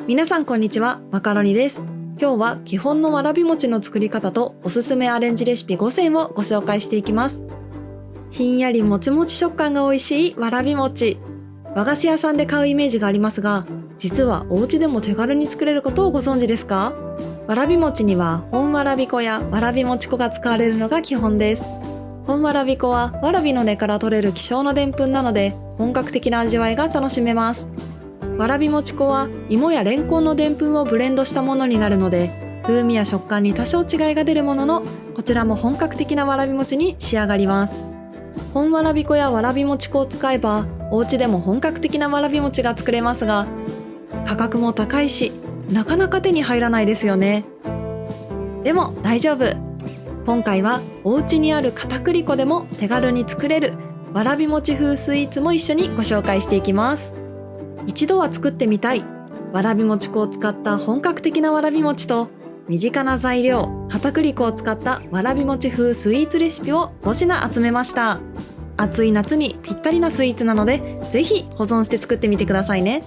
皆さんこんにちは、マカロニです。今日は基本のわらび餅の作り方とおすすめアレンジレシピ5選をご紹介していきます。ひんやりもちもち食感が美味しいわらび餅。和菓子屋さんで買うイメージがありますが、実はお家でも手軽に作れることをご存知ですか？わらび餅には本わらび粉やわらび餅粉が使われるのが基本です。本わらび粉はわらびの根から取れる希少なでんぷんなので、本格的な味わいが楽しめます。わらび餅粉は芋やレンコンのでんぷんをブレンドしたものになるので、風味や食感に多少違いが出るものの、こちらも本格的なわらび餅に仕上がります。本わらび粉やわらび餅粉を使えば、お家でも本格的なわらび餅が作れますが、価格も高いし、なかなか手に入らないですよね。でも大丈夫。今回はお家にある片栗粉でも手軽に作れるわらび餅風スイーツも一緒にご紹介していきます。一度は作ってみたいわらび餅粉を使った本格的なわらび餅と、身近な材料片栗粉を使ったわらび餅風スイーツレシピを5品集めました。暑い夏にぴったりなスイーツなので、ぜひ保存して作ってみてくださいね。